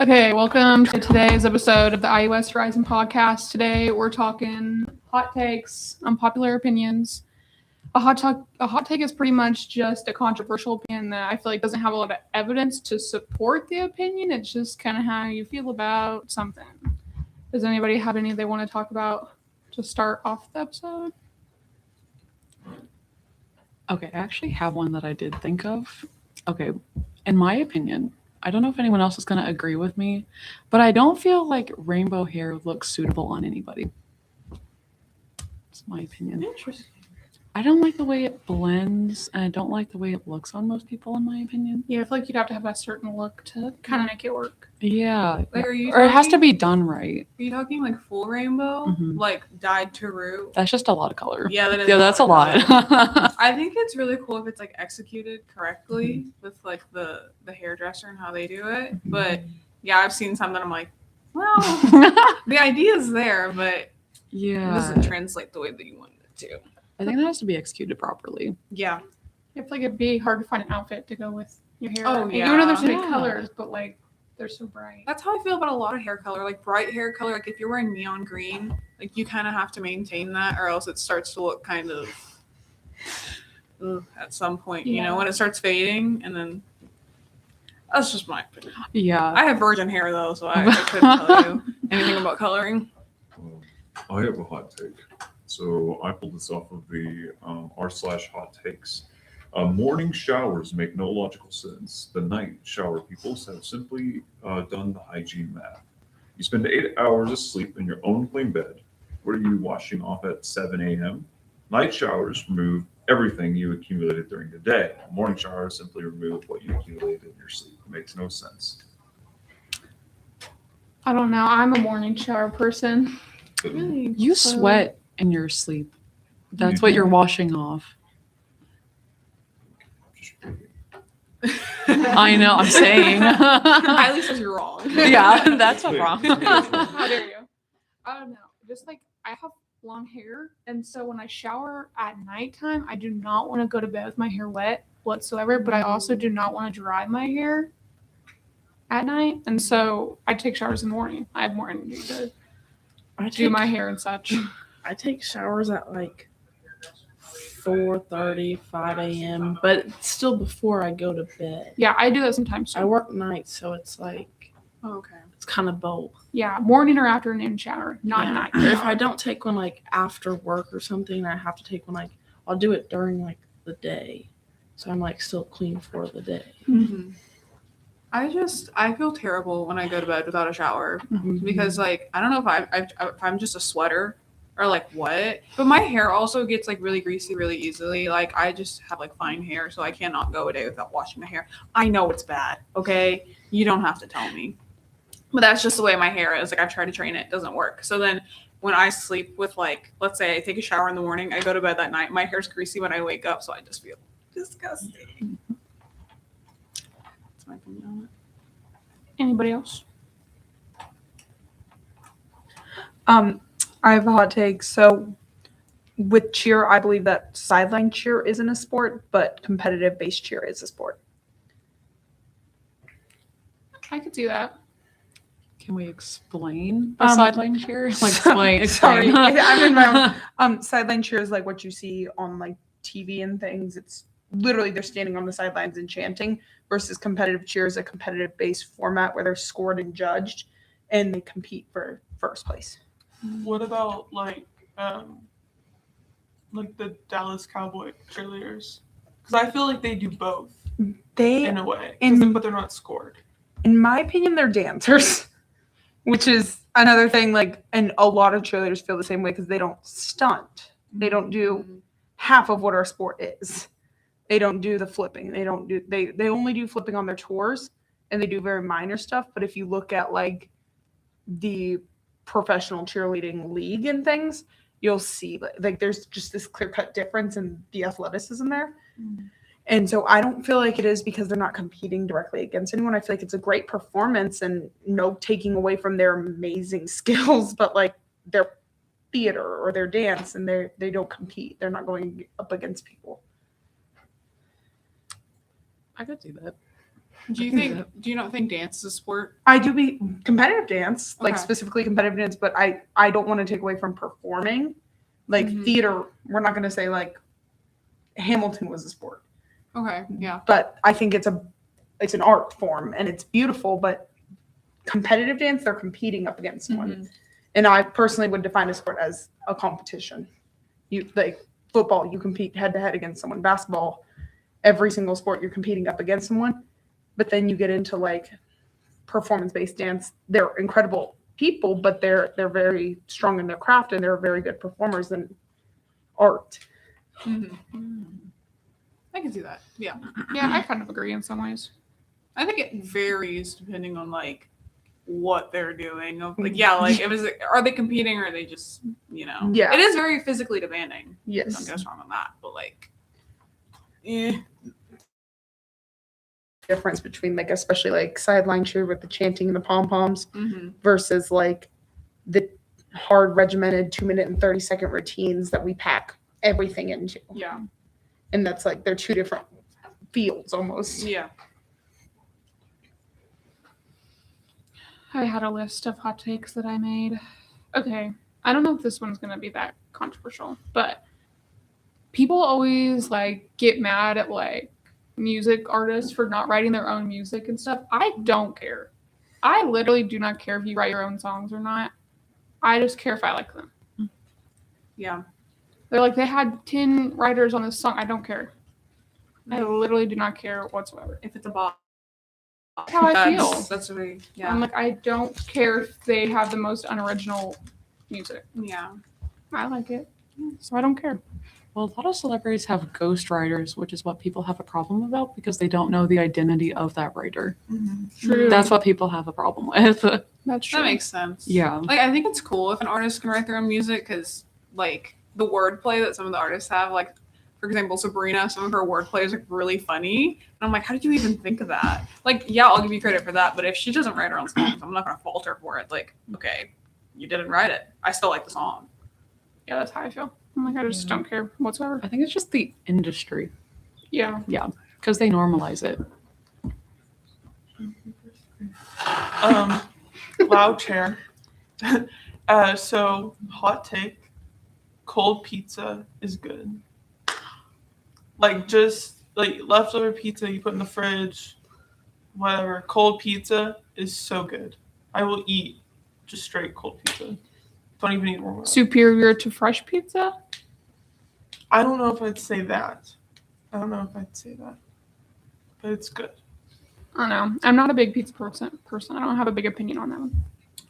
Okay, welcome to today's episode of the IUS Horizon podcast. Today we're talking hot takes, unpopular opinions. A hot take is pretty much just a controversial opinion that I feel like doesn't have a lot of evidence to support the opinion. It's just kind of how you feel about something. Does anybody have any they want to talk about to start off the episode? Okay, I actually have one that I did think of. Okay, in my opinion, I don't know if anyone else is going to agree with me, but I don't feel like rainbow hair looks suitable on anybody. That's my opinion. Interesting. I don't like the way it blends, and I don't like the way it looks on most people, in my opinion. Yeah, I feel like you'd have to have a certain look to kind of make it work. Yeah. Like, are you or it has to talking- be done right. Are you talking like full rainbow? Mhm. Like dyed to root? That's just a lot of color. Yeah, that is. Yeah, that's a lot. I think it's really cool if it's like executed correctly with like the hairdresser and how they do it. Mhm. But yeah, I've seen some that I'm like, well, the idea is there, but it Yeah. doesn't translate the way that you want it to. I think that has to be executed properly. Yeah. I feel like it'd be hard to find an outfit to go with your hair. Oh, You know there's many yeah. colors, but like they're so bright. That's how I feel about a lot of hair color, like bright hair color. Like if you're wearing neon green, like you kind of have to maintain that, or else it starts to look kind of at some point. You know, Yeah. when it starts fading, and then that's just my opinion. Yeah. I have virgin hair though, so I couldn't tell you anything about coloring. I have a hot take. So I pulled this off of the r/hot takes. Morning showers make no logical sense. The night shower people have simply done the hygiene math. You spend 8 hours asleep in your own clean bed. What are you washing off at 7 a.m.? Night showers remove everything you accumulated during the day. Morning showers simply remove what you accumulated in your sleep. It makes no sense. I don't know. I'm a morning shower person. But Really? You sweat in your sleep. That's what you're washing off. I know, I'm saying. Kylie says you're wrong. Yeah, that's what's Wait. wrong. How dare you? I don't know. Just like I have long hair, and so when I shower at nighttime, I do not want to go to bed with my hair wet whatsoever, but I also do not want to dry my hair at night, and so I take showers in the morning. I have more energy to do my hair and such. I take showers at like 4:30, 5 a.m., but it's still before I go to bed. Yeah, I do that sometimes I too. work nights, so it's like Okay. it's kind of both. Yeah, morning or afternoon shower, not Yeah. night. If I don't take one like after work or something, I have to take one like I'll do it during like the day, so I'm like still clean for the day. Mm-hmm. I feel terrible when I go to bed without a shower because like I don't know if I'm just a sweater or like what, but my hair also gets like really greasy really easily. Like I just have like fine hair, so I cannot go a day without washing my hair. I know it's bad, okay? You don't have to tell me, but that's just the way my hair is. Like I've tried to train it, it doesn't work. So then when I sleep with like, let's say I take a shower in the morning, I go to bed that night, my hair's greasy when I wake up, so I just feel disgusting. That's my opinion on it. Anybody else? I have a hot take. So with cheer, I believe that sideline cheer isn't a sport, but competitive based cheer is a sport. I could see that. Can we explain the Um, sideline cheer? Like explain. Sorry, I'm in my own. Sideline cheer is like what you see on like TV and things. It's literally they're standing on the sidelines and chanting. Versus competitive cheer is a competitive based format where they're scored and judged, and they compete for first place. What about like the Dallas Cowboy cheerleaders? Because I feel like they do both They, in a way, in- but they're not scored. in my opinion, they're dancers, which is another thing. Like, and a lot of cheerleaders feel the same way because they don't stunt. They don't do half of what our sport is. They don't do the flipping. They don't do they only do flipping on their tours, and they do very minor stuff. But if you look at like the professional cheerleading league and things, you'll see like there's just this clear-cut difference in the athleticism there. And so I don't feel like it is because they're not competing directly against anyone. I feel like it's a great performance and no taking away from their amazing skills, but like their theater or their dance, and they don't compete. They're not going up against people. I could see that. Do you not think dance is a sport? I do be competitive dance, like Okay. specifically competitive dance, but I don't want to take away from performing. Like Mhm. theater, we're not going to say like Hamilton was a sport, Okay, yeah. but I think it's an art form and it's beautiful. But competitive dance, they're competing up against someone, Mhm. and I personally would define a sport as a competition. You like football, you compete head to head against someone. Basketball, every single sport you're competing up against someone. But then you get into like performance-based dance. They're incredible people, but they're very strong in their craft and they're very good performers in art. I can see that. Yeah. Yeah, I kind of agree in some ways. I think it varies depending on like what they're doing. Like, yeah, like are they competing or are they just, Yeah. It is very physically demanding. Don't Yes. get us wrong on that. But like, Difference between like especially like sideline cheer with the chanting and the pom-poms mm-hmm. versus like the hard regimented 2-minute and 30-second routines that we pack everything into. Yeah. And that's like they're two different fields almost. Yeah. I had a list of hot takes that I made. Okay, I don't know if this one's going to be that controversial, but people always like get mad at like music artists for not writing their own music and stuff. I don't care. I literally do not care if you write your own songs or not. I just care if I like them. Yeah. They're like, they had 10 writers on this song. I don't care. I literally do not care whatsoever. If it's a bop. That's how I feel. That's really, yeah. I'm like, I don't care if they have the most unoriginal music. Yeah. I like it, so I don't care. Well, a lot of celebrities have ghostwriters, which is what people have a problem about because they don't know the identity of that writer. True. That's what people have a problem with. That's true. That makes sense. Yeah. Like, I think it's cool if an artist can write their own music because, like, the wordplay that some of the artists have, like, for example, Sabrina, some of her wordplay is like really funny. And I'm like, how did you even think of that? Like, yeah, I'll give you credit for that. But if she doesn't write her own songs, I'm not going to fault her for it. Like, okay, you didn't write it. I still like the song. Yeah, that's how I feel. I'm like, I just don't care whatsoever. I think it's just the industry. Yeah. Yeah, because they normalize it. Loud chair. So hot take. Cold pizza is good. Like just like leftover pizza you put in the fridge, whatever. Cold pizza is so good. I will eat just straight cold pizza. Don't even eat warm. Superior to fresh pizza? I don't know if I'd say that. But it's good. I don't know. I'm not a big pizza person. I don't have a big opinion on that one.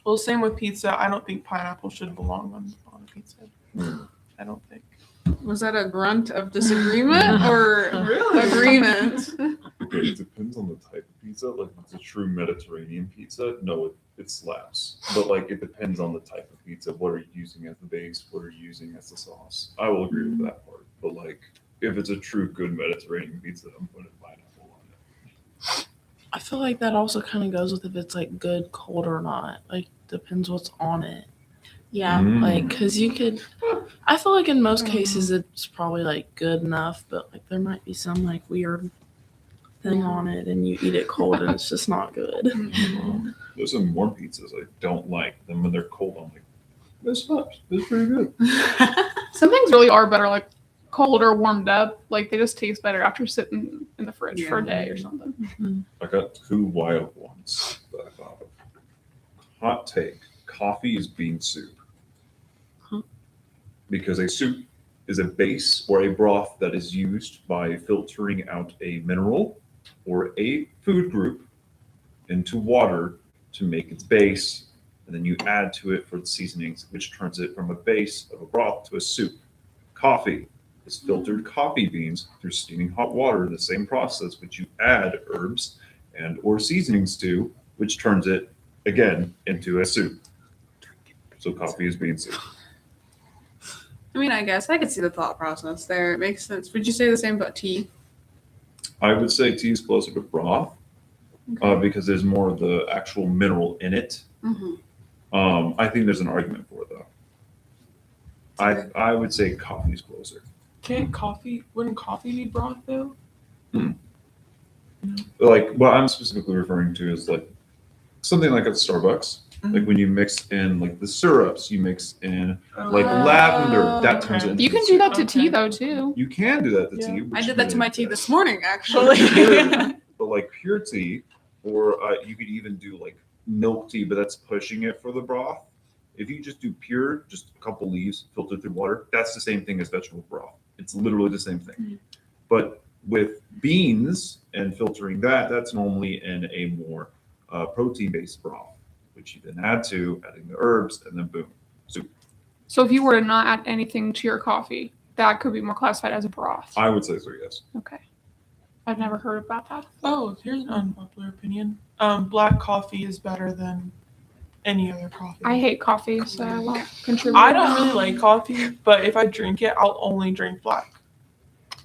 Well, same with pizza. I don't think pineapple should belong on a pizza. I don't think. Was that a grunt of disagreement or agreement? Okay, it depends on the type of pizza. Like, if it's a true Mediterranean pizza, no, it slaps. But, like, it depends on the type of pizza. What are you using as the base? What are you using as the sauce? I will agree with that part. But, like, if it's a true good Mediterranean pizza, I'm putting pineapple on it. I feel like that also kind of goes with if it's like good cold or not. Like depends what's on it. Yeah, like because you could. I feel like in most cases it's probably like good enough, but like there might be some like weird thing on it, and you eat it cold and it's just not good. There's some warm pizzas I don't like. Them when they're cold, I'm like, this slaps. This is pretty good. Some things really are better, like cold or warmed up. Like they just taste better after sitting in the fridge for a day or something. I got two wild ones that I thought of. Hot take: coffee is bean soup. Because a soup is a base or a broth that is used by filtering out a mineral or a food group into water to make its base, and then you add to it for the seasonings, which turns it from a base of a broth to a soup. Coffee is filtered coffee beans through steaming hot water, the same process which you add herbs and or seasonings to, which turns it again into a soup. So coffee is bean soup. I mean, I guess I could see the thought process there. It makes sense. Would you say the same about tea? I would say tea is closer to broth because there's more of the actual mineral in it. Mm-hmm. I think there's an argument for it, though. I would say coffee is closer. Wouldn't coffee be broth though? Like what I'm specifically referring to is like something like at Starbucks. Like when you mix in like the syrups, you mix in like lavender, that turns okay. into. You can do that to tea though too. You can do that to Yeah. tea. I which did that is to my really tea good. this morning, actually. But like pure tea, or you could even do like milk tea, but that's pushing it for the broth. If you just do pure, just a couple leaves filtered through water, that's the same thing as vegetable broth. It's literally the same thing. But with beans and filtering that, that's normally in a more protein-based broth, which you then add to adding the herbs, and then boom, soup. So if you were to not add anything to your coffee, that could be more classified as a broth. I would say so, yes. Okay. I've never heard about that. Oh, here's an unpopular opinion. Black coffee is better than any other coffee. I hate coffee, so I won't contribute. I don't really like coffee, but if I drink it, I'll only drink black.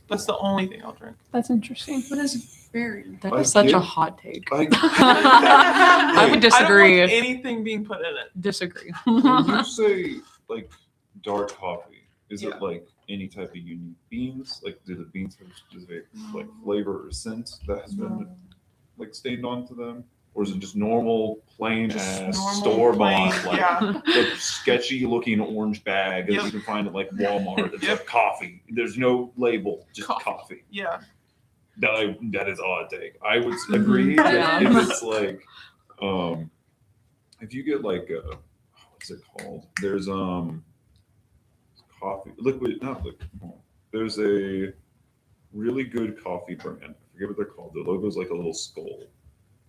That's the only thing I'll drink. That's interesting. What is very That I is such a get- hot take. I I would I don't disagree. like anything being put in it. Disagree. When you say like dark coffee, is Yeah. it like any type of unique beans? Like, do the beans have specific like flavor or scent that has been like stained onto them, or is it just normal plain Just ass normal, store bought plain, like, yeah. like sketchy looking orange bag that Yep. you can find at like Walmart? It's Yep. like coffee. There's no label, just Coffee. coffee. Yeah. That is odd take. I would agree Yeah. if it's like if you get like what's it called? There's coffee liquid, not liquid. There's a really good coffee brand. I forget what they're called. The logo's like a little skull.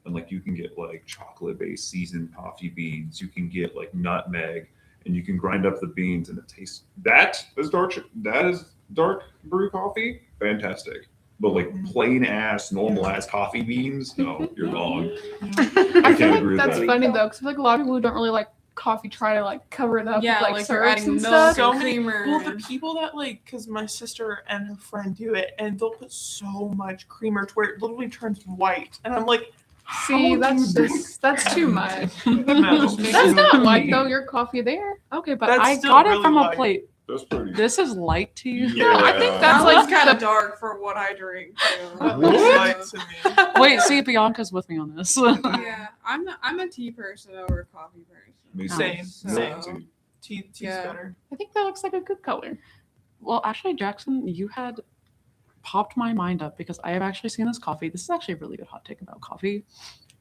And like you can get like chocolate based seasoned coffee beans. You can get like nutmeg, and you can grind up the beans and it tastes that is dark brew coffee. Fantastic. But like plain ass, normal ass coffee beans, no, you're wrong. I can't feel agree like with that's that. funny though, because I feel like a lot of people who don't really like coffee try to like cover it up Yeah, with like like they're syrups adding and milk. stuff. So and many. creamer. Well, the people that like, because my sister and her friend do it, and they'll put so much creamer to where it literally turns white, and I'm like, See, how that's do you just that's too much. No. That's not like though your coffee there. Okay, but That's I still got it really from a light. plate. That's pretty. This is light to you. No, I think That that's looks like kind of the dark for what I drink. Too. That looks What? light to me. Wait, see, Bianca's with me on this. Yeah, I'm a tea person over a coffee person. Me Same, So- same. Tea's Yeah. better. I think that looks like a good color. Well, actually, Jackson, you had popped my mind up because I have actually seen this coffee. This is actually a really good hot take about coffee.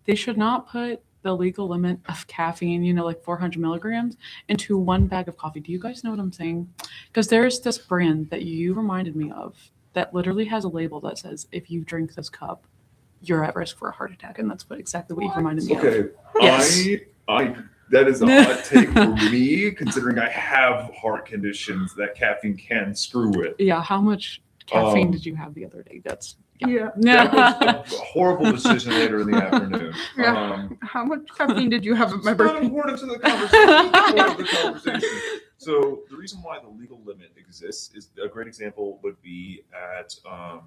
They should not put the legal limit of caffeine, like 400 milligrams, into one bag of coffee. Do you guys know what I'm saying? Because there's this brand that you reminded me of that literally has a label that says, if you drink this cup, you're at risk for a heart attack. And that's exactly what you reminded me of. Okay, Yes. I that is a hot take for me, considering I have heart conditions that caffeine can screw with. Yeah, how much caffeine Um, did you have the other day? That's That was a horrible decision later in the afternoon. Yeah. How much caffeine did you have at my It's not birthday? important to the conversation. It's important to the conversation. So the reason why the legal limit exists is a great example would be at oh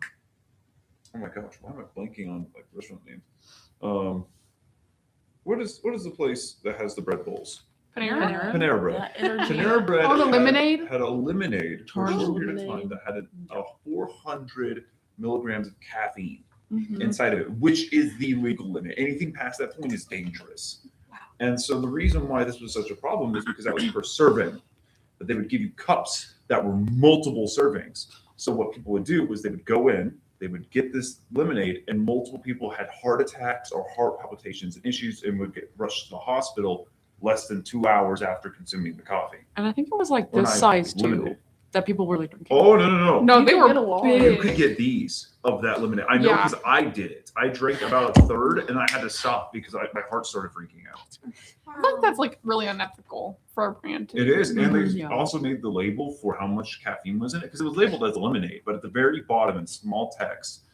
my gosh, why am I blanking on like restaurant names? What is the place that has the bread bowls? Panera. Panera Bread. That energy. Panera Bread Oh, the had- lemonade? had a lemonade for a Orange short period of lemonade. time that had a 400 milligrams of caffeine Mhm. inside of it, which is the legal limit. Anything past that point is dangerous. And so the reason why this was such a problem is because that was per serving. But they would give you cups that were multiple servings. So what people would do was they would go in, they would get this lemonade, and multiple people had heart attacks or heart palpitations and issues and would get rushed to the hospital less than 2 hours after consuming the coffee. And I think it was like Or this not size too lemonade. that people were like drinking. Oh, no. No, You they can were get a lot. You big. could get these of that lemonade. I know Yeah. because I did it. I drank about a third and I had to stop because my heart started freaking out. I feel like that's like really unethical for a brand to It is. And they Yeah. also made the label for how much caffeine was in it because it was labeled as lemonade, but at the very bottom in small text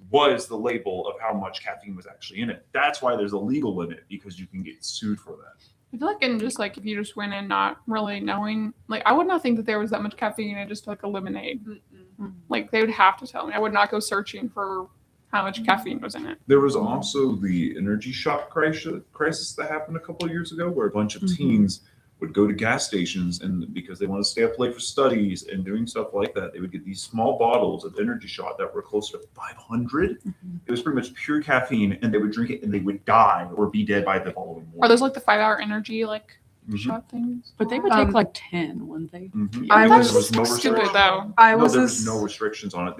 was the label of how much caffeine was actually in it. That's why there's a legal limit because you can get sued for that. I feel like, and just like if you just went in not really knowing, like I would not think that there was that much caffeine in just like a lemonade. Like they would have to tell me. I would not go searching for how much caffeine was in it. There was also the energy shot crisis that happened a couple of years ago where a bunch of Mhm. teens would go to gas stations, and because they want to stay up late for studies and doing stuff like that, they would get these small bottles of energy shot that were close to 500. It was pretty much pure caffeine, and they would drink it and they would die or be dead by the following morning. Are those like the 5-hour energy like Mhm. shot things? But they would take like 10, wouldn't they? Mhm. I Because was there was no stupid restriction. though. I No, was there a was no restrictions on it.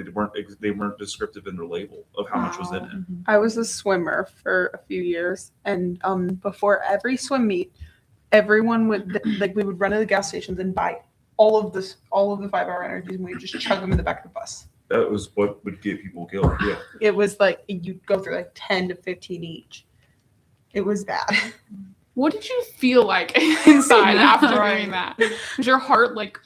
They weren't descriptive in their label of how much was in it. I was a swimmer for a few years, and before every swim meet, everyone would like we would run to the gas stations and buy all of the 5-hour energies, and we would just chug them in the back of the bus. That was what would get people killed. Yeah. It was like you'd go through like 10 to 15 each. It was bad. What did you feel like inside after doing that? Was your heart like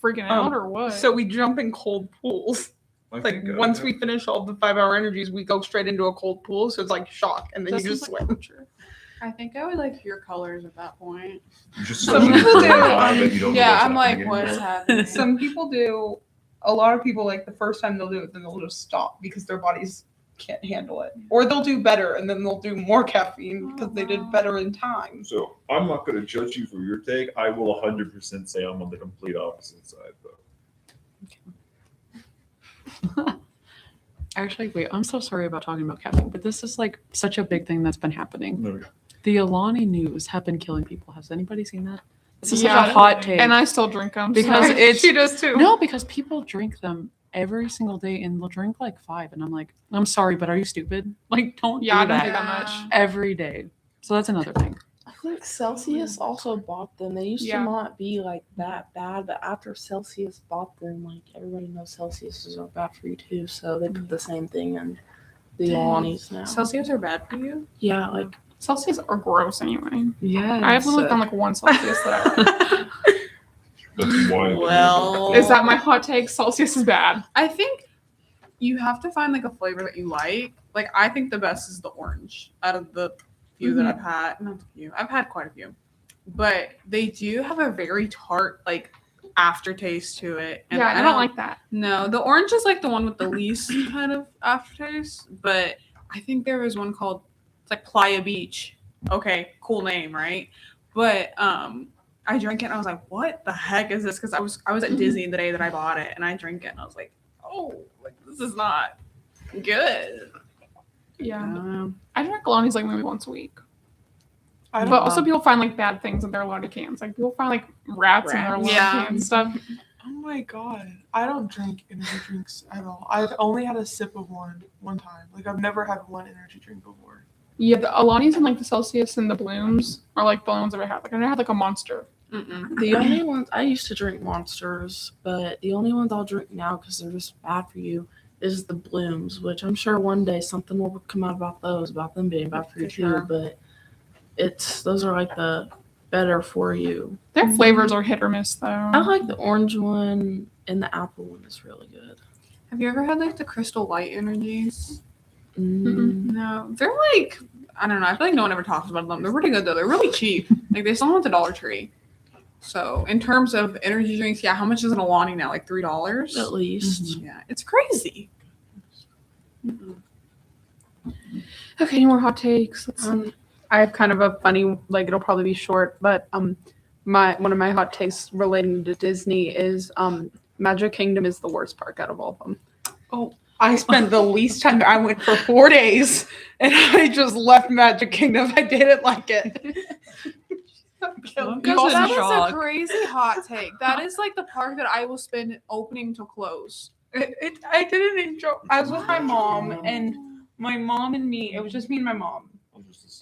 freaking out or what? So we jump in cold pools. I Like think, once we finish all the 5-hour energies, we go straight into a cold pool. So it's like shock, and then That you just sounds like swim. torture. I think I would like hear colors at that point. you just Some so people do. that you don't know Yeah, what's I'm like, happening what's anymore. happening? Some people do. A lot of people like the first time they'll do it, then they'll just stop because their bodies can't handle it, or they'll do better and then they'll do more caffeine because they did better in time. So I'm not going to judge you for your take. I will 100% say I'm on the complete opposite side, though. Actually, wait, I'm so sorry about talking about caffeine, but this is like such a big thing that's been happening. There we go. The Albany news have been killing people. Has anybody seen that? This is Yeah. such a hot take. And I still drink them Because it's- she does too. no, because people drink them every single day and they'll drink like 5. And I'm like, I'm sorry, but are you stupid? Like, don't Yeah, I do don't that do that much. every day. So that's another thing. I feel like Celsius also bought them. They used Yeah. to not be like that bad, but after Celsius bought them, like everybody knows Celsius are bad for you too. So they put the same thing in the Alani's now. Celsius are bad for you? Yeah, like Celsius are gross anyway. Yeah. I've literally found like one Celsius that I like. That's why. Well, Is that my hot take? Celsius is bad. I think you have to find like a flavor that you like. Like I think the best is the orange out of the few that I've had. Not the few. I've had quite a few. But they do have a very tart like aftertaste to it. And Yeah, I don't like that. No, the orange is like the one with the least kind of aftertaste. But I think there was one called it's like Playa Beach. Okay, cool name, right? But I drank it and I was like, what the heck is this? Because I was at Disney the day that I bought it and I drank it and I was like, oh, like this is not good. Yeah. Um, I drink Alani's like maybe once a week. I don't But also people find like bad things in their Alani cans. Like people find like rats in their Alani Yeah. cans stuff. Oh my god. I don't drink energy drinks at all. I've only had a sip of one time. Like I've never had one energy drink before. Yeah, the Alani's and like the Celsius and the Blooms are like the only ones I've ever had. Like I never had like a Monster. mm-mm. the only ones I used to drink Monsters, but the only ones I'll drink now because they're just bad for you is the Blooms, which I'm sure one day something will come out about them being bad for you sure. too. But those are like the better for you. Their flavors are hit or miss though. I like the orange one and the apple one is really good. Have you ever had like the Crystal Light energies? Mm. No, they're like I don't know. I feel like no one ever talks about them. They're pretty good though. They're really cheap. Like they sell them at the Dollar Tree. So in terms of energy drinks, yeah, how much is an Alani now? Like $3? At least. Yeah, it's crazy. Okay, any more hot takes? Let's see. I have kind of a funny, like it'll probably be short, but one of my hot takes relating to Disney is Magic Kingdom is the worst park out of all of them. Oh. I spent the least time. I went for 4 days, and I just left Magic Kingdom. I didn't like it. Well, That is shock. a crazy hot take. That is like the park that I will spend opening to close. I didn't enjoy. I was with my mom, and my mom and me. It was just me and my mom.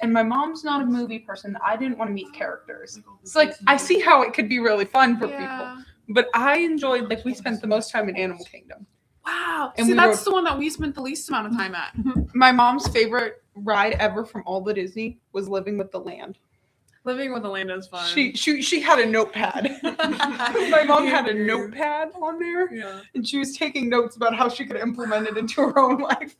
And my mom's not a movie person. I didn't want to meet characters. It's like I see how it could be really fun for people, but I enjoyed like we spent the most time in Animal Kingdom. Wow. And See, we that's rode- the one that we spent the least amount of time at. My mom's favorite ride ever from all the Disney was Living with the Land. Living with Elena is fun. She had a notepad. My mom had a notepad on there, Yeah. and she was taking notes about how she could implement it into her own life.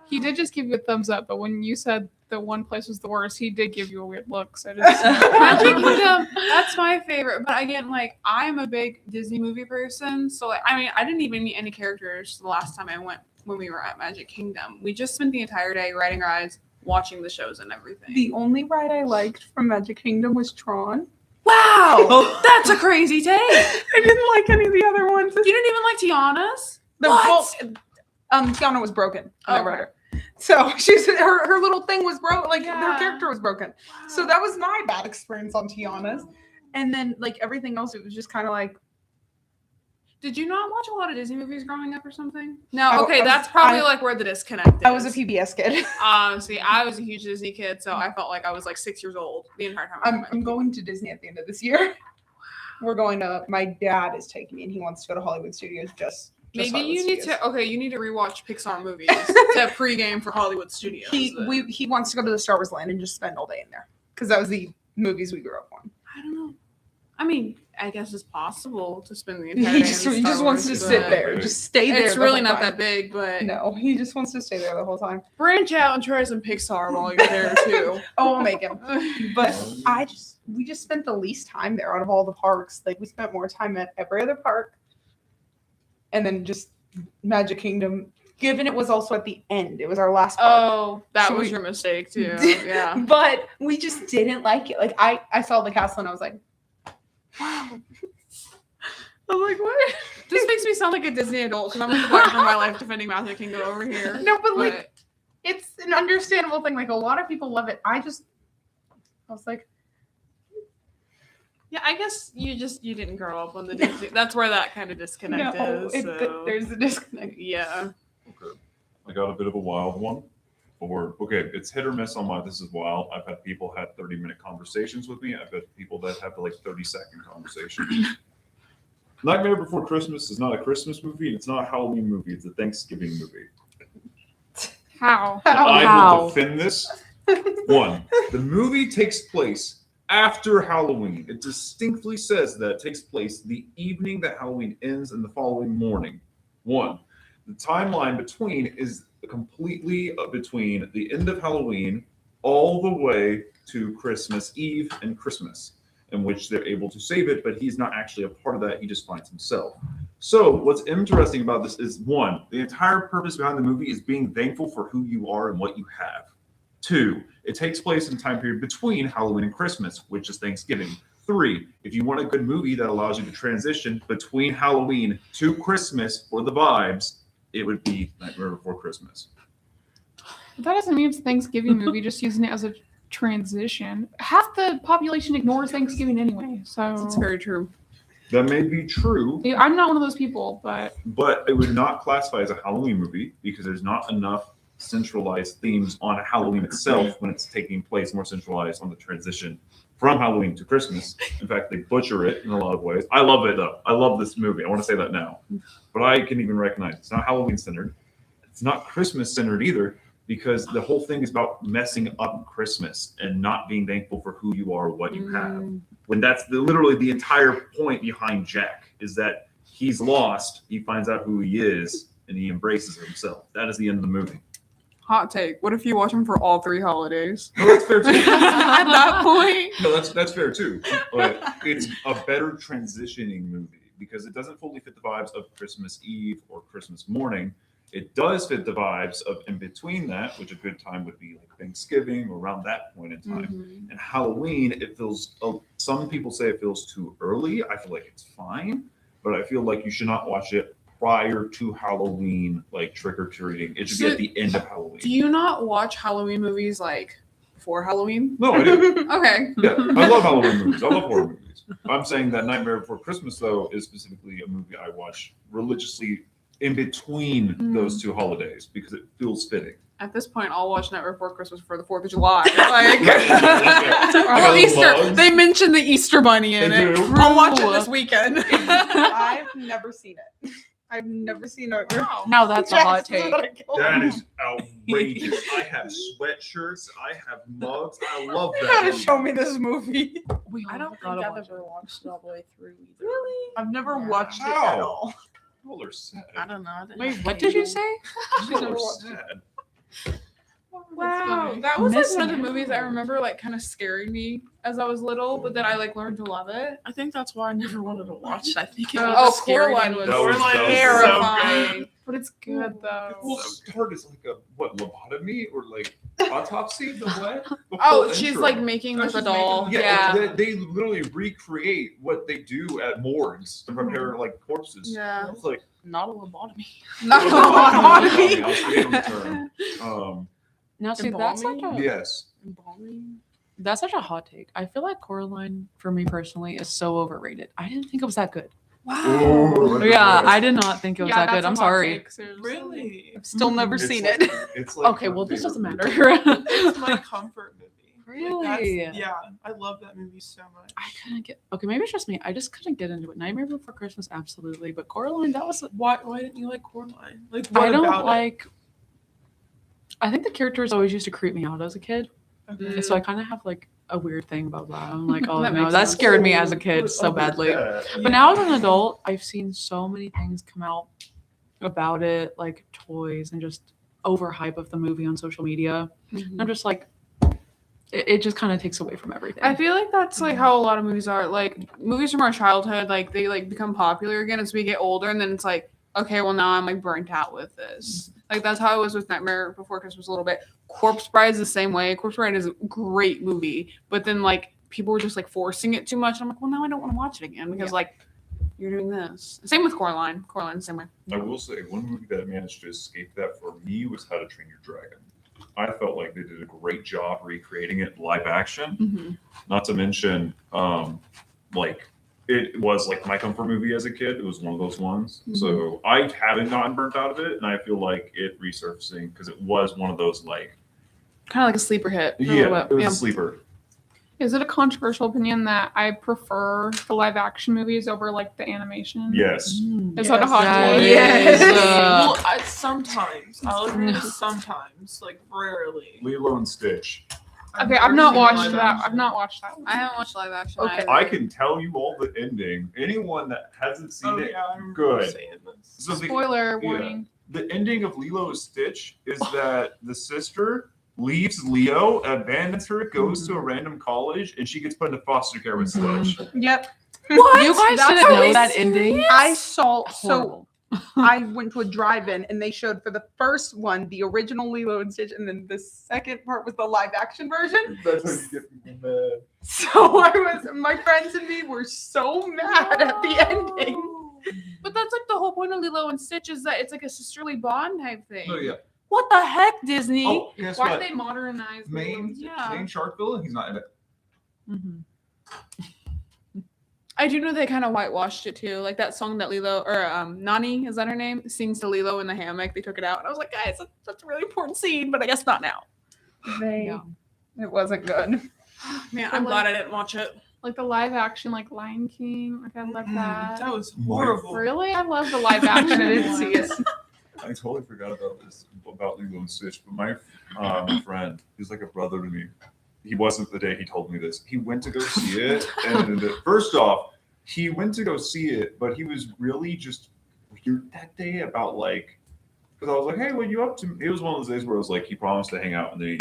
He did just give you a thumbs up, but when you said the one place was the worst, he did give you a weird look. So just Magic Kingdom, that's my favorite. But again, like I'm a big Disney movie person, so like, I mean, I didn't even meet any characters the last time I went when we were at Magic Kingdom. We just spent the entire day riding rides, watching the shows and everything. The only ride I liked from Magic Kingdom was Tron. Wow, that's a crazy take. I didn't like any of the other ones. You didn't even like Tiana's? The What? Tiana was broken when I Okay. wrote her. So she's her little thing was broken, like Yeah. their character was broken. So that was my bad experience on Tiana's. And then like everything else, it was just kind of like Did you not watch a lot of Disney movies growing up or something? I- No, okay, I was- that's probably I- like where the disconnect is. I was a PBS kid. See, I was a huge Disney kid, so I felt like I was like 6 years old the entire time. I'm going to Disney at the end of this year. We're going to. My dad is taking me, and he wants to go to Hollywood Studios. Just Maybe Hollywood you need Studios. to. Okay, you need to rewatch Pixar movies to pregame for Hollywood Studios. He wants to go to the Star Wars land and just spend all day in there because that was the movies we grew up on. I don't know. I mean, I guess it's possible to spend the entire day. He in just, Star he just wants to Wars, sit but there, just stay there. It's the really whole not time. that big, but No, he just wants to stay there the whole time. branch out and try some Pixar while you're there too. Oh, I'll make him. But we just spent the least time there out of all the parks. Like we spent more time at every other park, and then just Magic Kingdom. Given it was also at the end, it was our last park. Oh, that So was we- your mistake too. Yeah. But we just didn't like it. Like I saw the castle and I was like, wow. I'm like, what? This makes me sound like a Disney adult because I'm like the black for my life defending Magic Kingdom over here. No, but like it's an understandable thing. Like a lot of people love it. I was like, Yeah, I guess you didn't grow up on the Disney. That's where that kind of disconnect no, is. So. there's a disconnect. Yeah. Okay. I got a bit of a wild one. It's hit or miss on my this is wild. I've had people have 30-minute conversations with me. I've had people that have like 30-second conversations. Nightmare Before Christmas is not a Christmas movie, and it's not a Halloween movie. It's a Thanksgiving movie. How? I How? will defend this. One, the movie takes place after Halloween. It distinctly says that it takes place the evening that Halloween ends and the following morning. One, the timeline between is completely between the end of Halloween all the way to Christmas Eve and Christmas, in which they're able to save it, but he's not actually a part of that. He just finds himself. So what's interesting about this is, one, the entire purpose behind the movie is being thankful for who you are and what you have. Two, it takes place in the time period between Halloween and Christmas, which is Thanksgiving. Three, if you want a good movie that allows you to transition between Halloween to Christmas for the vibes, it would be Nightmare Before Christmas. But that doesn't mean it's a Thanksgiving movie, just using it as a transition. Half the population ignores Thanksgiving anyway, so It's very true. That may be true, Yeah, I'm not one of those people, but but it would not classify as a Halloween movie because there's not enough centralized themes on Halloween itself when it's taking place more centralized on the transition from Halloween to Christmas. In fact, they butcher it in a lot of ways. I love it though. I love this movie. I want to say that now. But I can even recognize it's not Halloween centered. It's not Christmas centered either, because the whole thing is about messing up Christmas and not being thankful for who you are, what you have. When that's literally the entire point behind Jack, is that he's lost, he finds out who he is, and he embraces himself. That is the end of the movie. Hot take. What if you watch them for all 3 holidays? No, that's fair too. At that point. No, that's fair too. But it's a better transitioning movie because it doesn't fully fit the vibes of Christmas Eve or Christmas morning. It does fit the vibes of in between that, which a good time would be like Thanksgiving or around that point in time. Mhm. And Halloween, it feels, some people say it feels too early. I feel like it's fine, but I feel like you should not watch it prior to Halloween, like trick or treating. It should be So, at the end of Halloween. Do you not watch Halloween movies like before Halloween? No, I do. Okay. Yeah, I love Halloween movies. I love horror movies. I'm saying that Nightmare Before Christmas, though, is specifically a movie I watch religiously in between those two holidays because it feels fitting. At this point, I'll watch Nightmare Before Christmas for the 4th of July. Like, I got or Easter. mugs. They mentioned the Easter Bunny in They it. do. I'll watch it this weekend. I've never seen it. I've never seen it. Now that's a hot take. That is outrageous. I have sweatshirts. I have mugs. I love You that. gotta movie. show me this movie. We I don't think gotta I've watch ever watched it all the way through either. Really? I've never Yeah. watched it at How? all. People are sad. I don't know. I didn't Wait, have what did you cable. say? People are sad. Wow, funny. that was like one of the Missing movies I out. remember like kind of scaring me as I was little, but then I like learned to love it. I think that's why I never wanted to watch it. I think it Oh, was scary. Coraline was That was terrifying. But it's good though. It will start as like a lobotomy or like autopsy. The what? The Oh, whole she's intro. like making like a she's doll. making- Yeah. They literally recreate what they do at morgues to prepare like corpses. Yeah. It's like Not a lobotomy. Not a lobotomy. lobotomy. I was thinking of the term. Now, see, that's such Embalming? a Yes. Embalming. that's such a hot take. I feel like Coraline, for me personally, is so overrated. I didn't think it was that good. Ooh, Yeah, I did not think it was Yeah, that that's good. a I'm hot sorry. take, seriously. Really? I've still never It's seen like- it. It's like Okay, my well, this doesn't favorite matter. movie. It's my comfort movie. Really? Yeah, I love that movie so much. I couldn't get. Okay, maybe it's just me. I just couldn't get into it. Nightmare Before Christmas, absolutely, but Coraline, that was. Why didn't you like Coraline? Like, what I don't about like. I think the characters always used to creep me out as a kid, it? Okay. so I kind of have like a weird thing about that. I'm like, oh That no, makes that sense. scared me as a kid so badly. Yeah. But now as an adult, I've seen so many things come out about it, like toys and just overhype of the movie on social media. I'm just like, it just kind of takes away from everything. I feel like that's like how a lot of movies are. Like movies from our childhood, like they like become popular again as we get older, and then it's like, okay, well now I'm like burnt out with this. Like that's how it was with Nightmare Before Christmas a little bit. Corpse Bride is the same way. Corpse Bride is a great movie, but then like people were just like forcing it too much. And I'm like, well now I don't want to watch it again because like you're doing this. Same with Coraline. Coraline, same way. I will say one movie that managed to escape that for me was How to Train Your Dragon. I felt like they did a great job recreating it live action. Mm-hmm. Not to mention, like it was like my comfort movie as a kid. It was one of those ones. Mhm. So I haven't gotten burnt out of it, and I feel like it resurfacing because it was one of those like Kind of like a sleeper hit. a little yeah, bit. it was a sleeper. Is it a controversial opinion that I prefer the live action movies over like the animation? Yes. Is that a hot That take? is, Yes. uh, Well, sometimes I'll agree with sometimes, like rarely. Lilo and Stitch. Okay, I've not never watched seen that. live I've not watched that. I haven't watched live action. Okay. either. I can tell you all the ending. Anyone that hasn't seen Oh it, yeah, I remember you good. saying this. So Spoiler yeah. warning. the ending of Lilo and Stitch is that the sister leaves Leo, abandons her, goes to a random college, and she gets put into foster care with Stitch. Yep. What? You guys That's didn't how know we that see ending? I saw so Horrible. I went to a drive-in and they showed for the first one the original Lilo and Stitch, and then the second part was the live-action version. That's how you get people mad. So my friends and me were so mad at the ending. But that's like the whole point of Lilo and Stitch is that it's like a sisterly bond type thing. Oh yeah. What the heck, Disney? Oh, guess Why what? did they modernize Lilo and Main Stitch? Yeah. Sharkville, he's not in it. Mhm. I do know they kind of whitewashed it too. Like that song that Lilo or Nani, is that her name? Sings to Lilo in the hammock. They took it out. And I was like, guys, that's a really important scene, but I guess not now. Yeah. It wasn't good. Man, I'm I'm glad glad I didn't watch it. Like the live action, like Lion King. Like I love that. That was horrible. Really, I love the live action. I didn't see it. I totally forgot about this, about Lilo and Stitch, but my friend, he's like a brother to me. He wasn't the day he told me this. He went to go see it, and first off, he went to go see it, but he was really just weird that day about like, because I was like, hey, what are you up to? It was one of those days where it was like he promised to hang out, and then he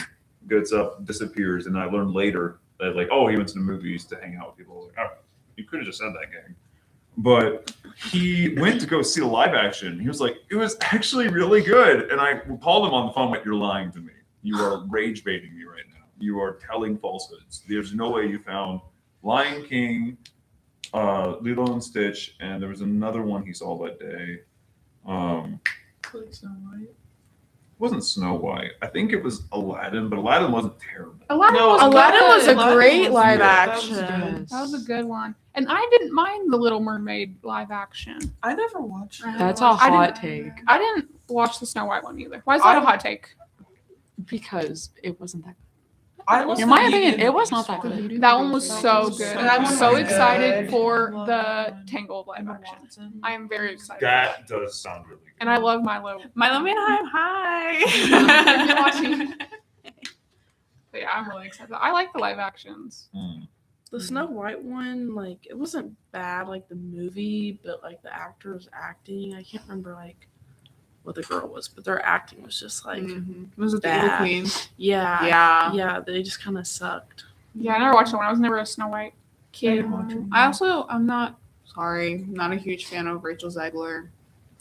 gets up, disappears, and I learned later that like, oh, he went to the movies to hang out with people. I was like, oh, you could have just said that, gang. But he went to go see the live action. He was like, it was actually really good. And I called him on the phone, like, you're lying to me. You are rage baiting me right now. You are telling falsehoods. There's no way you found Lion King, Lilo and Stitch, and there was another one he saw that day. Like Snow White. It wasn't Snow White. I think it was Aladdin, but Aladdin wasn't terrible. Aladdin, No, was Aladdin good. was a great was live good. That was action. good. That was a good one. And I didn't mind the Little Mermaid live action. I never watched it. That's a I hot didn't- take I didn't watch the Snow White one either. Why is that a hot take? because it wasn't that. I was In my the opinion, Beauty it was and the not that Beast good. That one was That so was good. so And I'm so good. excited for Love the that one. Tangled live Emma action. Watson. I am very excited. That does sound really good. And I love Milo. Milo Manheim, hi. If you're watching. But yeah, I'm really excited. I like the live actions. Mm. The Snow White one, like, it wasn't bad, like the movie, but like the actors acting, I can't remember like what the girl was, but their acting was just like, Was it the Evil bad. Queen? yeah, they just kind of sucked. Yeah, I never watched that one. I was never a Snow White kid. I'm not a huge fan of Rachel Zegler.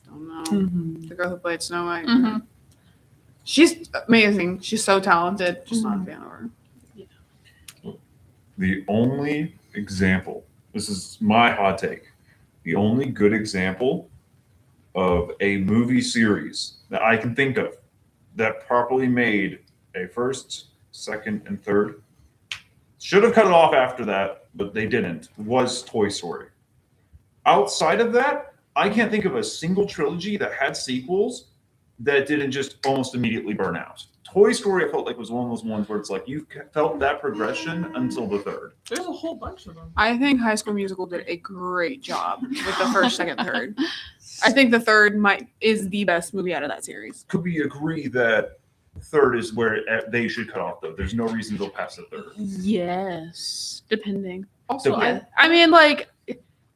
Don't know. Mhm. The girl who played Snow White. Mhm. She's amazing. She's so talented. Just not a fan of her. The only example, this is my hot take, the only good example of a movie series that I can think of that properly made a first, second, and third, should have cut it off after that, but they didn't, was Toy Story. Outside of that, I can't think of a single trilogy that had sequels that didn't just almost immediately burn out. Toy Story, I felt like was one of those ones where it's like you felt that progression until the third. There's a whole bunch of them. I think High School Musical did a great job with the first, second, third. I think the third is the best movie out of that series. Could we agree that third is where they should cut off though? There's no reason to go past the third. Yes, depending. Also, Yeah. I mean, like,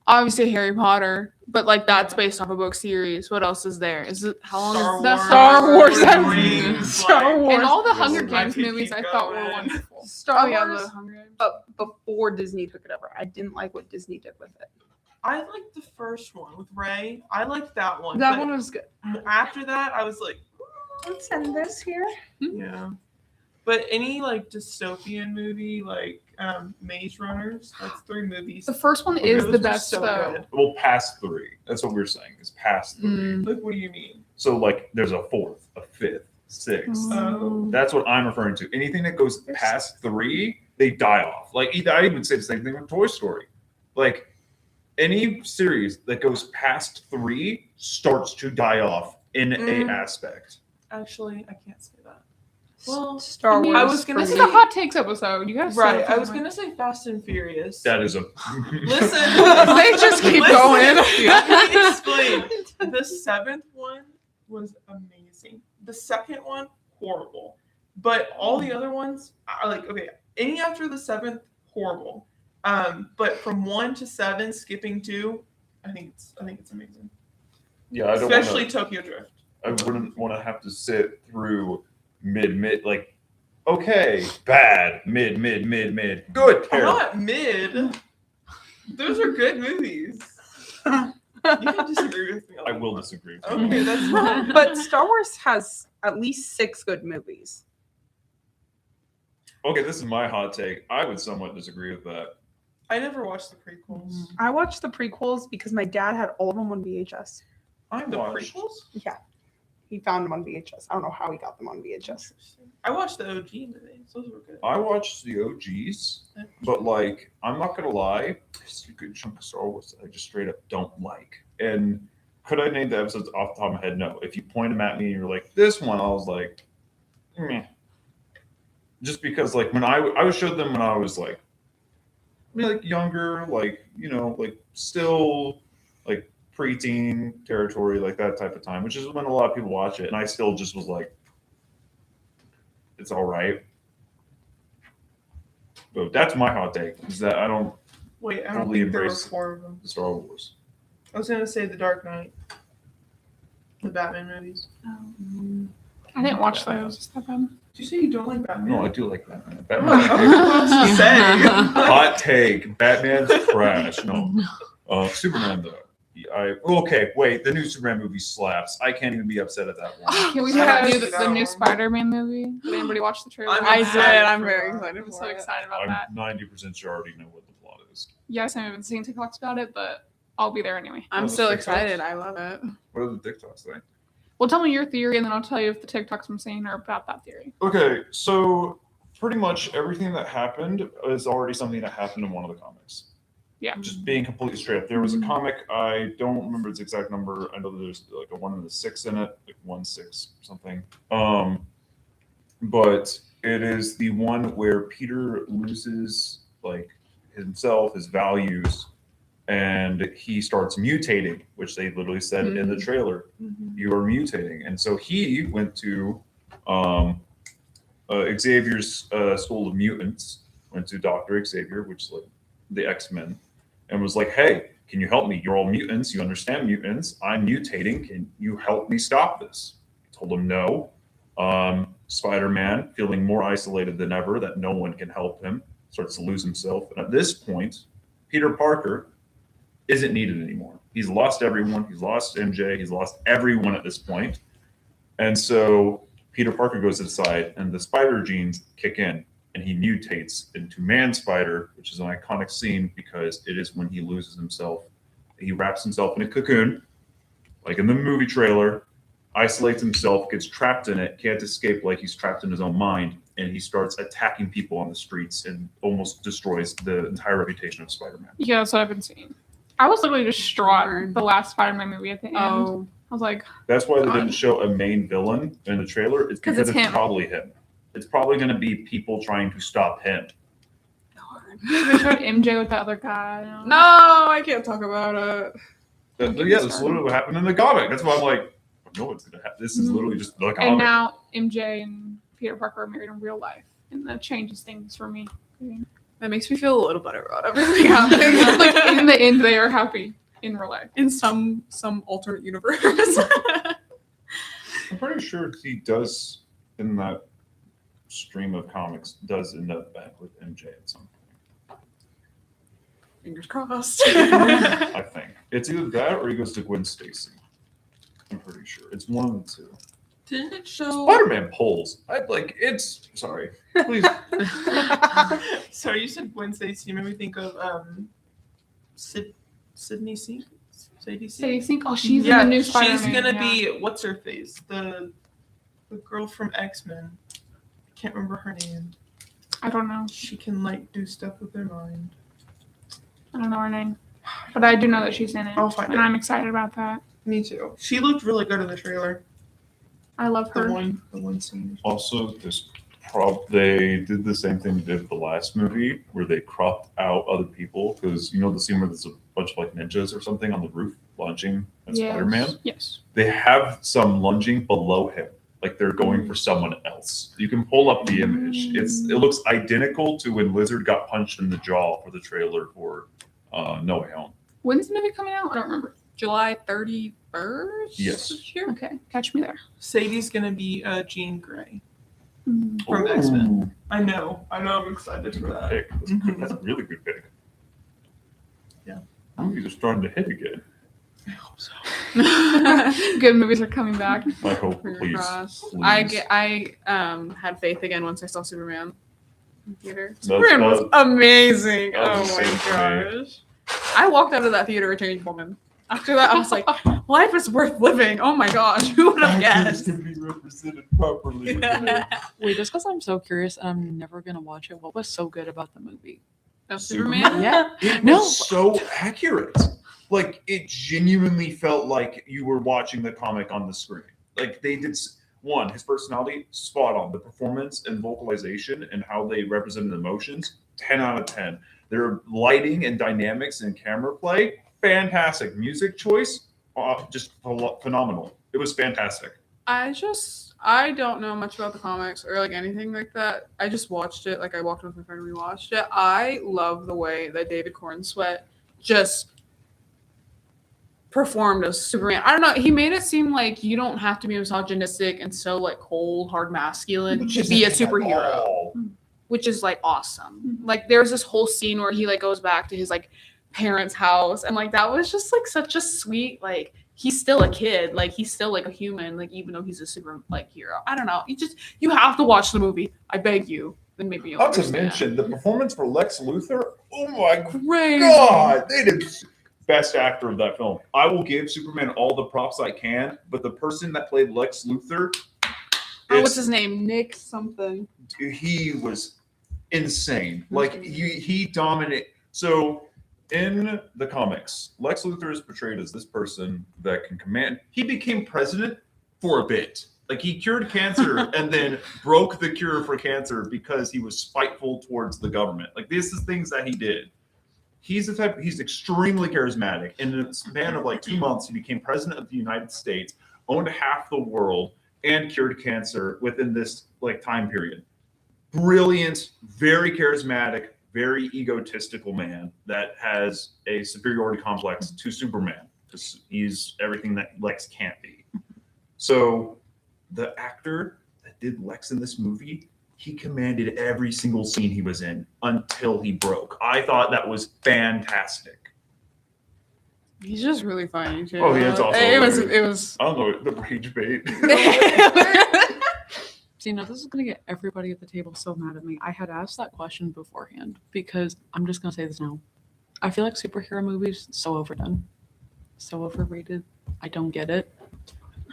obviously Harry Potter, but like that's based off a book series. What else is there? Is it how long is The Star Wars. Rings, Star Wars. and all the This Hunger is my Games keep movies I thought were going. wonderful. Star Oh yeah, Wars, the Hunger Games. but before Disney took it over, I didn't like what Disney did with it. I liked the first one with Ray. I liked that one. That but one was good. after that, I was like, Let's send this here. yeah. But any like dystopian movie, like Maze Runners, that's 3 movies. The first one Okay, is those the are best so though. good. Well, past 3. That's what we're saying. Is past 3. Like, what do you mean? So like, there's a 4th, a 5th, 6th. Oh. That's what I'm referring to. Anything that goes past 3, they die off. Like I even say the same thing with Toy Story. Like any series that goes past 3 starts to die off in a aspect. Actually, I can't say that. Well, Star Wars. I was gonna This say is a hot takes episode. You guys right. I was gonna say Fast and Furious. That is a Listen, They just keep listen, going. Let me explain. The 7th one was amazing. The second one, horrible. But all the other ones are like, okay, any after the 7th, horrible. But from 1 to 7, skipping 2, I think it's amazing. Yeah, I don't Especially wanna, Tokyo Drift. I wouldn't want to have to sit through mid like okay, bad, mid, good, I'm terrible. not mid. Those are good movies. You can disagree with me. on I that will one. disagree with you. Okay, that's fine. But Star Wars has at least 6 good movies. Okay, this is my hot take. I would somewhat disagree with that. I never watched the prequels. I watched the prequels because my dad had all of them on VHS. I The watched. prequels? Yeah. He found them on VHS. I don't know how he got them on VHS. I watched the OG movies. Those were good. I watched the OGs, but like, I'm not gonna lie, there's a good chunk of Star Wars that I just straight up don't like. And could I name the episodes off the top of my head? No. If you point them at me and you're like, this one, I was like, meh. Just because like when I showed them when I was like, like younger, like, you know, like still like preteen territory, like that type of time, which is when a lot of people watch it. And I still just was like, it's all right. But that's my hot take, is that I don't Wait, I don't fully think there were embrace 4 of them. Star Wars. I was gonna say The Dark Knight, the Batman movies. I didn't watch those. Is that bad? Did you say you don't like Batman? No, I do like Batman. Oh, Batman's I was about to say. hot take. Batman's trash. No. Superman though. Okay, wait. The new Superman movie slaps. I can't even be upset at that one. Can we I talk haven't about the seen new that Spider-Man movie? Did anybody watch the trailer? I'm I excited did. I'm for very that. excited I'm for so it. excited about I'm that. 90% sure I already know what the plot is. Yes, I haven't seen TikToks about it, but I'll be there anyway. I'm Oh, still TikToks? excited. I love it. What are the TikToks thing? Well, tell me your theory, and then I'll tell you if the TikToks I'm seeing are about that theory. Okay, so pretty much everything that happened is already something that happened in one of the comics. Yeah. Just being completely straight up. There was a comic, I don't remember its exact number. I know that there's like a 1 and a 6 in it, like 1/6 something. But it is the one where Peter loses like himself, his values, and he starts mutating, which they literally said in the trailer, you are mutating. And so he went to Xavier's School of Mutants, went to Dr. Xavier, which is like the X-Men, and was like, hey, Can you help me? You're all mutants. You understand mutants. I'm mutating. Can you help me stop this? I told him no. Spider-Man, feeling more isolated than ever, that no one can help him, starts to lose himself. And at this point, Peter Parker isn't needed anymore. He's lost everyone. He's lost MJ. He's lost everyone at this point. And so Peter Parker goes to the side, and the spider genes kick in, and he mutates into Man Spider, which is an iconic scene because it is when he loses himself. He wraps himself in a cocoon, like in the movie trailer, isolates himself, gets trapped in it, can't escape like he's trapped in his own mind, and he starts attacking people on the streets and almost destroys the entire reputation of Spider-Man. Yeah, that's what I've been seeing. I was literally distraught the last Spider-Man movie at the end. Oh, I was like, That's why they didn't show a main villain in the trailer. It's 'Cause because it's it's him. probably him. It's probably going to be people trying to stop him. they showed MJ with that other guy. no, I can't talk about it. Yeah, that's literally what happened in the comic. That's why I'm like, I know it's going to happen. This is literally just the comic. And now MJ and Peter Parker are married in real life, and that changes things for me. That makes me feel a little better about everything happening. Like in the end, they are happy in real life. in some alternate universe. I'm pretty sure he does, in that stream of comics, does end up back with MJ at some point. Fingers crossed. I think. It's either that or he goes to Gwen Stacy. I'm pretty sure. It's one of the two. Didn't it show? Spider-Man polls. Sorry. Please. So you said Gwen Stacy. You made me think of Sydney Sink. Sadie So you Sink. think, oh, she's Yeah, in the new she's Spider-Man. gonna yeah. be what's her face, the girl from X-Men. I can't remember her name. I don't know. She can like do stuff with her mind. I don't know her name, but I do know that she's in it, I'll find and it. I'm excited about that. Me too. She looked really good in the trailer. I love her. The one scene. Also, they did the same thing they did with the last movie, where they cropped out other people, because you know the scene where there's a bunch of like ninjas or something on the roof lunging at Yes. Spider-Man? Yes. They have some lunging below him, like they're going for someone else. You can pull up the image. It looks identical to when Lizard got punched in the jaw for the trailer for No Way Home. When's the movie coming out? I don't remember. July 31st. Yes. This year? Okay, catch me there. Sadie's gonna be Jean Grey Mm. from Ooh, X-Men. I know. I'm excited That's a for good that. pick. That's, good. That's a really good pick. Yeah. Movies are starting to hit again. I hope so. Good movies are coming back. I hope, Fingers please. crossed. please. I had faith again once I saw Superman in theater. That's- Superman was amazing. that was Oh the my same for me. gosh. I walked out of that theater a changed woman. After that, I was like, life is worth living. Oh my gosh, who would have guessed? can be represented properly. Wait, just because I'm so curious and I'm never gonna watch it, what was so good about the movie? No, Superman? Superman? Yeah. It No. was so accurate. Like, it genuinely felt like you were watching the comic on the screen. Like, they did, one, his personality, spot on. The performance and vocalization and how they represented emotions, 10 out of 10. Their lighting and dynamics and camera play, fantastic. Music choice, just phenomenal. It was fantastic. I don't know much about the comics or like anything like that. I just watched it. Like I walked with my friend and we watched it. I love the way that David Cornsweet just performed as Superman. I don't know. He made it seem like you don't have to be misogynistic and so like cold, hard, masculine to be a superhero, which is like awesome. Like there's this whole scene where he like goes back to his like parents' house and like that was just like such a sweet like he's still a kid, like he's still like a human, like even though he's a super like hero. I don't know. You have to watch the movie. I beg you. Then maybe you'll Not to understand. mention the performance for Lex Luthor. Oh my Crazy. God, they did best actor of that film. I will give Superman all the props I can, but the person that played Lex Luthor, What's his name? Nick something. he was insane. Like he dominated. So in the comics, Lex Luthor is portrayed as this person that can command. He became president for a bit. Like he cured cancer and then broke the cure for cancer because he was spiteful towards the government. Like this is things that he did. He's extremely charismatic. In a span of like 2 months, he became president of the United States, owned half the world, and cured cancer within this like time period. Brilliant, very charismatic, very egotistical man that has a superiority complex to Superman. He's everything that Lex can't be. So the actor that did Lex in this movie, he commanded every single scene he was in until he broke. I thought that was fantastic. He's just really funny too. Oh, yeah, it's also it was hilarious. I don't know, the rage bait. See, now this is going to get everybody at the table so mad at me. I had asked that question beforehand because I'm just going to say this now. I feel like superhero movies so overdone, so overrated. I don't get it.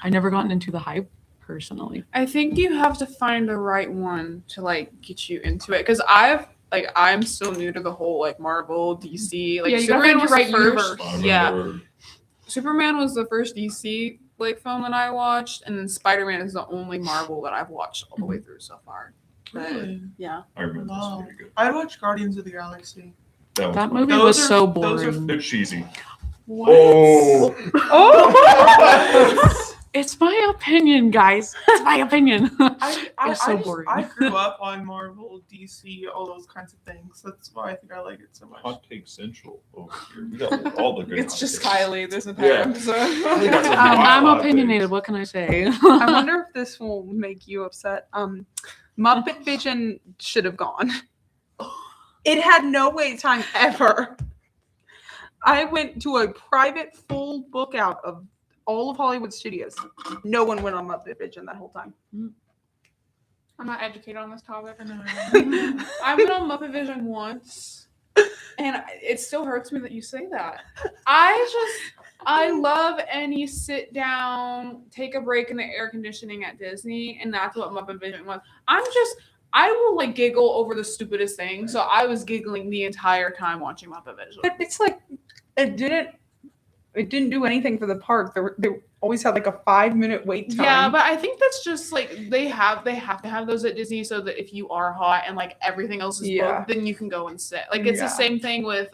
I never gotten into the hype personally. I think you have to find the right one to like get you into it because I'm still new to the whole like Marvel, DC, like Yeah, you gotta Superman find was your the right first. universe. Yeah, Superman was the first DC like film that I watched, and then Spider-Man is the only Marvel that I've watched all the way through so far. But, Really? yeah. I remember this Wow. pretty good. I watched Guardians of the Galaxy. That That was movie Those was are- so those are- boring. it's cheesy. What? Oh, Oh, It's my opinion, guys. It's my opinion. It's so I boring. I grew up on Marvel, DC, all those kinds of things. That's why I think I like it so much. hot take central over here. We got all the good. It's hot just takes. Kylie this entire Yeah. episode. We got some I'm wild opinionated. takes. What can I say? I wonder if this will make you upset. Muppet Vision should have gone. It had no wait time ever. I went to a private full book out of all of Hollywood studios. No one went on Muppet Vision that whole time. I'm not educated on this topic. I went on Muppet Vision once, and it still hurts me that you say that. I love any sit down, take a break in the air conditioning at Disney, and that's what Muppet Vision was. I will like giggle over the stupidest thing, so I was giggling the entire time watching Muppet Vision. But it's like it didn't do anything for the park. They always had like a 5-minute wait time. Yeah, but I think that's just like they have to have those at Disney so that if you are hot and like everything else is Yeah. booked, then you can go and sit. Like it's the Yeah. same thing with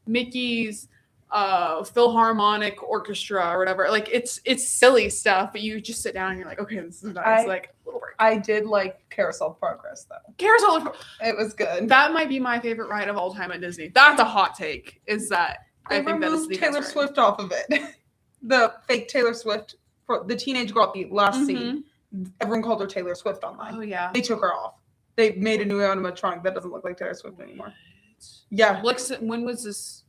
Mickey's Philharmonic Orchestra or whatever. Like it's silly stuff, but you just sit down and you're like, okay, this is nice. Like a little break. I did like Carousel Progress though. Carousel. It was good. That might be my favorite ride of all time at Disney. That's a hot take. Is that They I think that is removed the Taylor best ride. Swift off of it. The fake Taylor Swift, for the teenage girl at the last scene. Everyone called her Taylor Swift online. Oh yeah. They took her off. They made a new animatronic that doesn't look like Taylor Swift anymore. Yeah, When was this?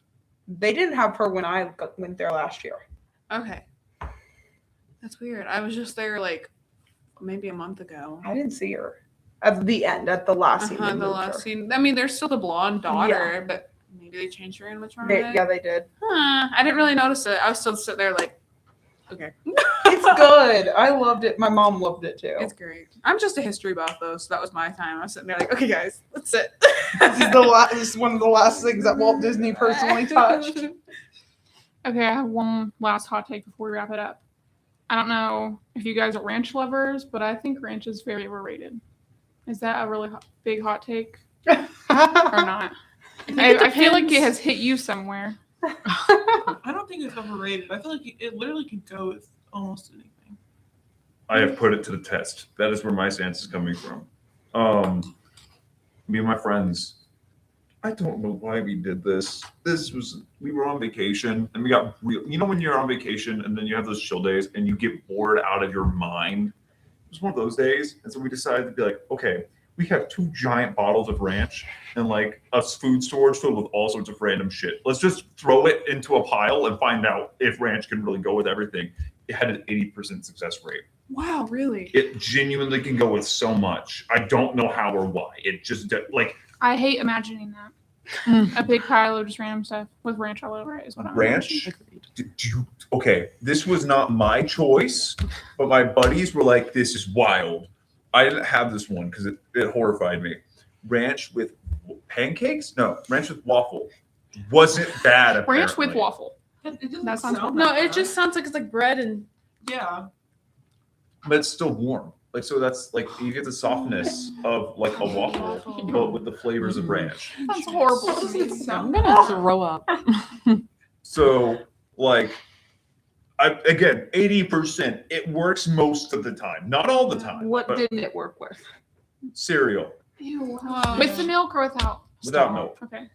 they didn't have her when I went there last year. Okay. That's weird. I was just there like maybe a month ago. I didn't see her at the end, at the last scene. they The moved last her. scene. I mean, there's still the blonde daughter, but maybe they changed her animatronic. Yeah, they did. I didn't really notice it. I was still sitting there like, okay. It's good. I loved it. My mom loved it too. It's great. I'm just a history buff though, so that was my time. I was sitting there like, okay, guys, let's sit. This is one of the last things that Walt Disney personally touched. Okay, I have one last hot take before we wrap it up. I don't know if you guys are ranch lovers, but I think ranch is very overrated. Is that a really big hot take or not? I feel like it has hit you somewhere. I don't think it's overrated. I feel like it literally can go with almost anything. I have put it to the test. That is where my stance is coming from. Me and my friends, I don't know why we did this. We were on vacation and we got real. You know when you're on vacation and then you have those chill days and you get bored out of your mind? It was one of those days. And so we decided to be like, okay, we have 2 giant bottles of ranch and like a food storage filled with all sorts of random shit. Let's just throw it into a pile and find out if ranch can really go with everything. It had an 80% success rate. Wow, really? It genuinely can go with so much. I don't know how or why. It just like I hate imagining that. A big pile of just random stuff with ranch all over it is what I'm ranch. Okay, this was not my choice, but my buddies were like, "This is wild." I didn't have this one because it horrified me. Ranch with pancakes? No, ranch with waffle. Wasn't bad. Ranch with apparently. waffle. It doesn't That sounds sound No, that it bad. just sounds like it's like bread and Yeah. But it's still warm. Like so, that's like you get the softness of like a waffle, but with the flavors of ranch. That's horrible to me. I'm gonna throw up. So like, again, 80%. It works most of the time, not all the time. What but didn't it work with? cereal? Ew. Wow. With the milk or without? Without milk. Okay.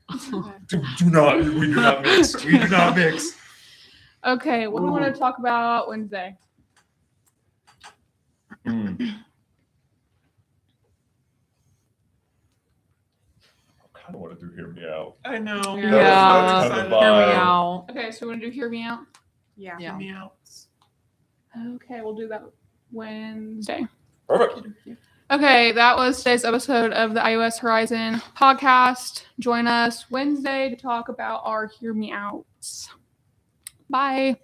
Do not. We do not mix. We do not mix. Okay, what do we want Ooh. to talk about Wednesday? Mm. I kind of want to do hear me out. I know. Yeah. That's kind of the Hear me vibe. out. Okay, so we want to do Hear Me Out? Yeah. Yeah. Hear me out. Okay, we'll do that Wednesday. Perfect. Okay, that was today's episode of the IUS Horizon podcast. Join us Wednesday to talk about our Hear Me Outs. Bye.